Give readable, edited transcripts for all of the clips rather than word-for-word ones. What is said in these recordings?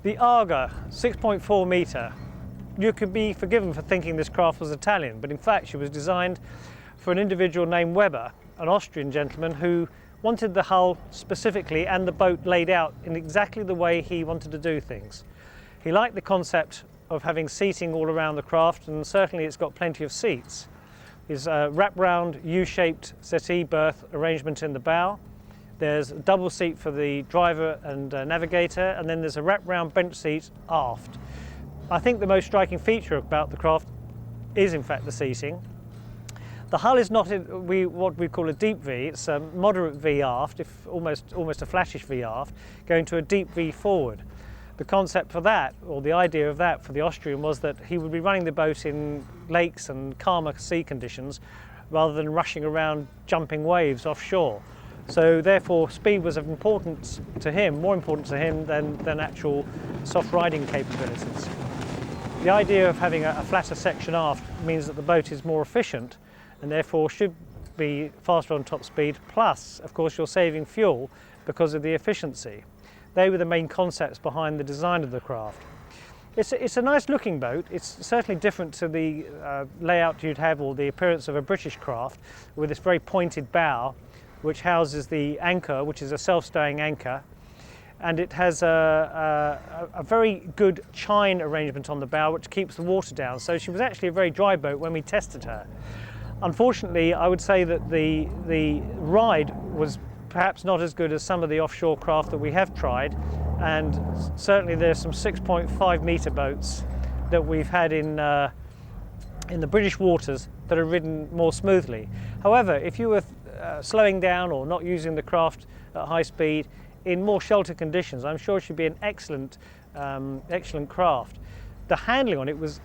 The A.G.A 6.4 metre. You could be forgiven for thinking this craft was Italian, but in fact she was designed for an individual named Weber, an Austrian gentleman who wanted the hull specifically and the boat laid out in exactly the way he wanted to do things. He liked the concept of having seating all around the craft, and certainly it's got plenty of seats. There's a wrap-round U-shaped settee berth arrangement in the bow. There's a double seat for the driver and navigator, and then there's a wrap-round bench seat aft. I think the most striking feature about the craft is in fact the seating. The hull is not what we call a deep V, it's a moderate V aft, if almost a flattish V aft, going to a deep V forward. The concept for that, or the idea of that for the Austrian, was that he would be running the boat in lakes and calmer sea conditions rather than rushing around jumping waves offshore. So therefore speed was of importance to him, more important to him than actual soft riding capabilities. The idea of having a flatter section aft means that the boat is more efficient and therefore should be faster on top speed, plus of course you're saving fuel because of the efficiency. They were the main concepts behind the design of the craft. It's a nice looking boat. It's certainly different to the layout you'd have, or the appearance of a British craft, with this very pointed bow which houses the anchor, which is a self-staying anchor, and it has a very good chine arrangement on the bow which keeps the water down. So she was actually a very dry boat when we tested her. Unfortunately, I would say that the ride was perhaps not as good as some of the offshore craft that we have tried, and certainly there's some 6.5 metre boats that we've had in the British waters that are ridden more smoothly. However, if you were slowing down or not using the craft at high speed in more sheltered conditions, I'm sure it should be an excellent craft. The handling on it was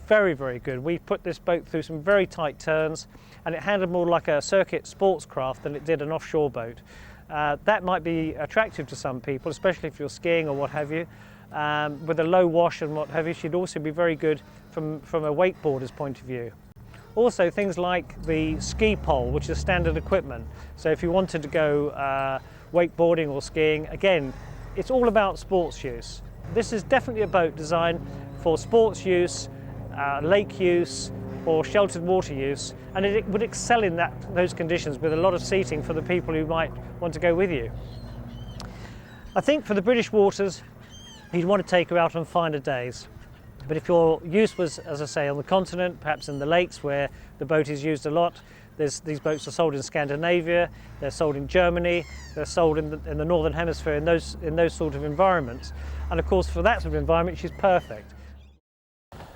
very, very good. We put this boat through some very tight turns, and it handled more like a circuit sports craft than it did an offshore boat. That might be attractive to some people, especially if you're skiing or what have you. With a low wash and what have you, she'd also be very good from a wakeboarder's point of view. Also things like the ski pole, which is standard equipment. So if you wanted to go wakeboarding or skiing, again, it's all about sports use. This is definitely a boat designed for sports use, lake use, or sheltered water use, and it would excel in those conditions with a lot of seating for the people who might want to go with you. I think for the British waters, you'd want to take her out on finer days. But if your use was, as I say, on the continent, perhaps in the lakes where the boat is used a lot, these boats are sold in Scandinavia, they're sold in Germany, they're sold in the Northern Hemisphere, in those sort of environments. And of course, for that sort of environment, she's perfect.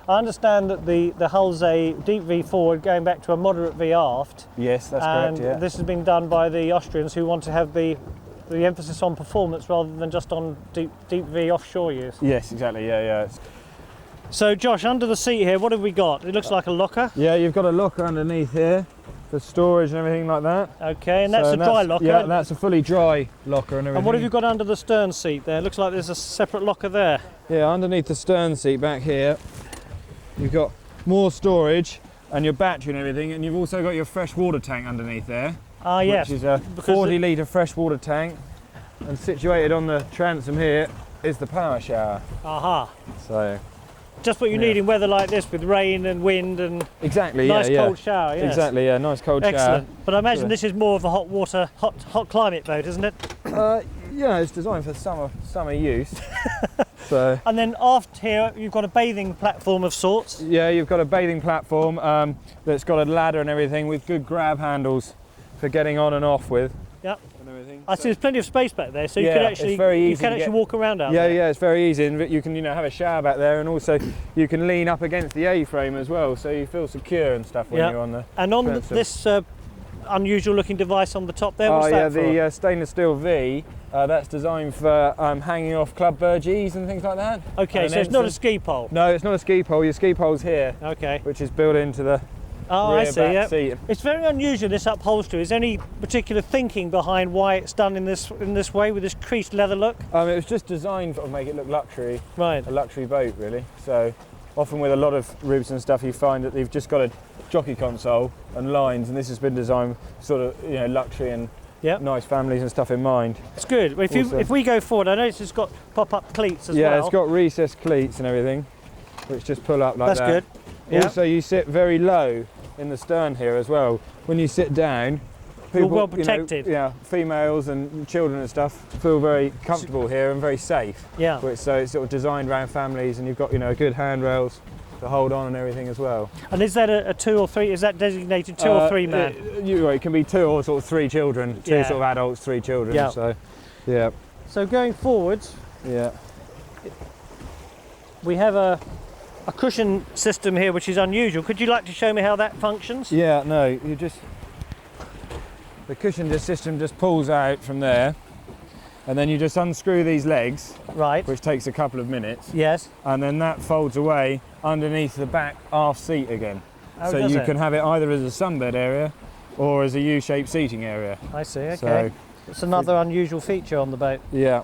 I understand that the hull's a deep V forward going back to a moderate V aft. Yes, that's correct, yeah. This has been done by the Austrians, who want to have the emphasis on performance rather than just on deep V offshore use. Yes, exactly, yeah. So Josh, under the seat here, what have we got? It looks like a locker. Yeah, you've got a locker underneath here for storage and everything like that. Okay, and that's a dry locker. Yeah, that's a fully dry locker and everything. And what have you got under the stern seat there? It looks like there's a separate locker there. Yeah, underneath the stern seat back here, you've got more storage and your battery and everything, and you've also got your fresh water tank underneath there. Ah, yes. Which is a 40 litre fresh water tank, and situated on the transom here is the power shower. Aha. So just what you need in weather like this, with rain and wind and exactly, nice cold shower. Yes. Exactly, yeah, nice cold shower. Excellent. But I imagine this is more of a hot climate boat, isn't it? Yeah, it's designed for summer use. So. And then aft here, you've got a bathing platform of sorts. Yeah, you've got a bathing platform that's got a ladder and everything with good grab handles for getting on and off with. Yep. I see there's plenty of space back there, so you can actually walk around out there. Yeah, it's very easy, and you can have a shower back there, and also you can lean up against the A-frame as well, so you feel secure and stuff when you're on the. And on this unusual looking device on the top there, what's that for? The stainless steel V. That's designed for hanging off club burgees and things like that. Okay, so it's not a ski pole. No, it's not a ski pole. Your ski pole's here. Okay. Which is built into the. Oh, I see, yeah. Seat. It's very unusual, this upholstery. Is there any particular thinking behind why it's done in this way, with this creased leather look? It was just designed to make it look luxury. Right. A luxury boat, really. So often with a lot of routes and stuff, you find that they've just got a jockey console and lines, and this has been designed sort of, luxury and Yeah. nice families and stuff in mind. It's good. If we go forward, I notice it's got pop-up cleats as well. Yeah, it's got recessed cleats and everything, which just pull up like That's that. good. Yeah. Also, you sit very low in the stern here as well. When you sit down, people, you're well protected. Yeah, females and children and stuff feel very comfortable here and very safe. Yeah. So it's sort of designed around families, and you've got good handrails to hold on and everything as well. And is that a 2 or 3? Is that designated 2 or 3 man? It can be 2 or sort of 3 children. 2 Yeah. sort of adults, 3 children. Yeah. So, yeah. So going forward, Yeah. we have a cushion system here, which is unusual. Could you like to show me how that functions? Yeah. No, the cushion system just pulls out from there, and then you just unscrew these legs, Right. which takes a couple of minutes, Yes. and then that folds away underneath the back aft seat again. Oh, So does you it? can have it either as a sunbed area or as a U-shaped seating area. I see. Okay. So, It's another unusual feature on the boat. yeah.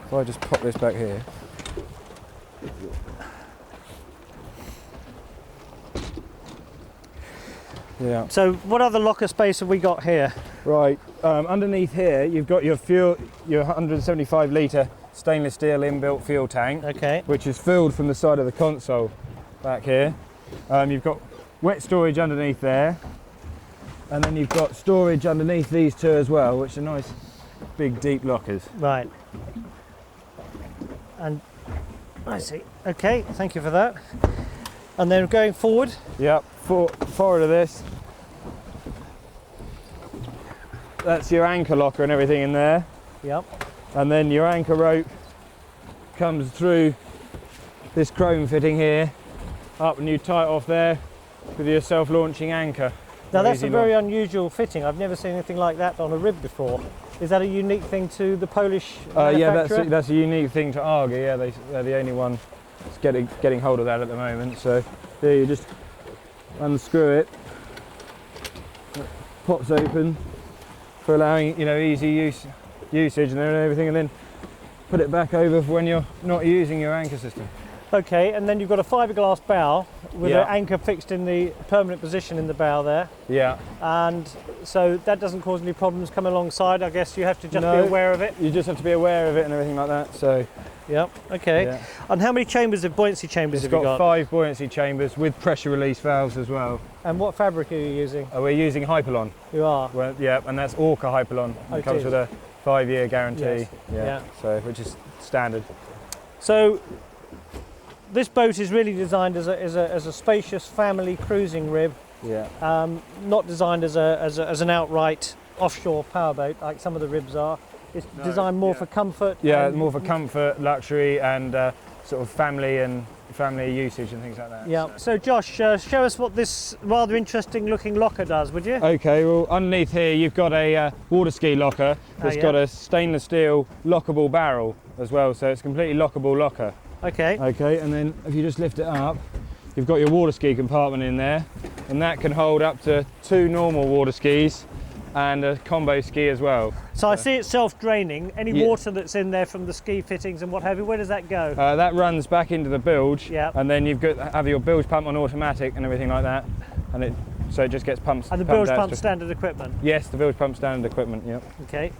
If I just pop this back here. Yeah. So what other locker space have we got here? Right. Underneath here, you've got your 175 litre stainless steel inbuilt fuel tank, Okay. which is filled from the side of the console back here. You've got wet storage underneath there, and then you've got storage underneath these 2 as well, which are nice big deep lockers. Right. And I see. Okay. Thank you for that. And then going forward. Yep, forward of this, that's your anchor locker and everything in there, Yep. and then your anchor rope comes through this chrome fitting here up, and you tie it off there with your self-launching anchor. Now that's Easy a very unusual fitting. I've never seen anything like that on a rib before. Is that a unique thing to the Polish Yeah, manufacturer? that's a unique thing to A.G.A. Yeah, they're the only one that's getting hold of that at the moment. So there, you just unscrew it, pops open for allowing easy usage and everything, and then put it back over for when you're not using your anchor system. Okay, and then you've got a fiberglass bow with Yeah. an anchor fixed in the permanent position in the bow there, Yeah, and so that doesn't cause any problems coming alongside. I guess you have to just No. be aware of it. you just have to be aware of it and everything like that. So Yep. Okay. yeah. And how many chambers of buoyancy chambers It's have you got got? 5 buoyancy chambers with pressure release valves as well. And what fabric are you using? We're using Hypalon. You are. Well, yeah, and that's Orca Hypalon. Oh, It it comes is. with a 5-year guarantee. Yes. Yeah. So which is standard. So this boat is really designed as a spacious family cruising rib, Yeah. not designed as an outright offshore powerboat like some of the ribs are. It's No, designed more yeah. for comfort. Yeah, and- more for comfort, luxury, and sort of family usage and things like that. Yeah. So Josh, show us what this rather interesting looking locker does, would you? Okay, well underneath here you've got a water ski locker that's yeah. got a stainless steel lockable barrel as well, so it's a completely lockable locker. Okay. Okay, and then if you just lift it up, you've got your water ski compartment in there, and that can hold up to 2 normal water skis and a combo ski as well. So I see it's self-draining. Any Yeah. water that's in there from the ski fittings and what have you, where does that go? That runs back into the bilge, Yeah. and then you've got to have your bilge pump on automatic and everything like that, and so it just gets pumped. And the pumped bilge out pump to- standard equipment. Yes, the bilge pump standard equipment. Yep. Okay.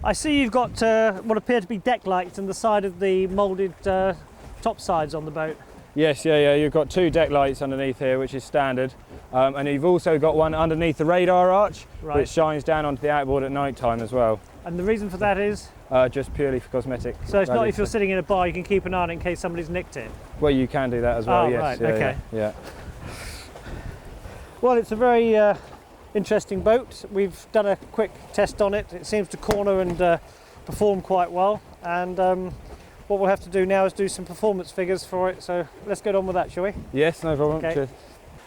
I see you've got what appear to be deck lights in the side of the moulded top sides on the boat. Yes, yeah. You've got 2 deck lights underneath here, which is standard, and you've also got one underneath the radar arch, Right. which shines down onto the outboard at night time as well. And the reason for that is? Just purely for cosmetic. So it's not value. if you're sitting in a bar, you can keep an eye on it in case somebody's nicked it. Well, you can do that as well. Oh, yes. right, Yeah, okay. Yeah. Well, it's a very interesting boat. We've done a quick test on it. It seems to corner and perform quite well. And what we'll have to do now is do some performance figures for it. So let's get on with that, shall we? Yes, no problem. Okay. Cheers.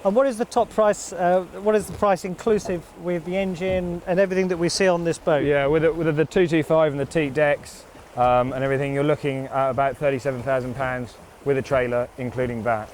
And what is the top price? What is the price inclusive with the engine and everything that we see on this boat? Yeah, with the 225 and the teak decks and everything, you're looking at about £37,000 with a trailer, including VAT.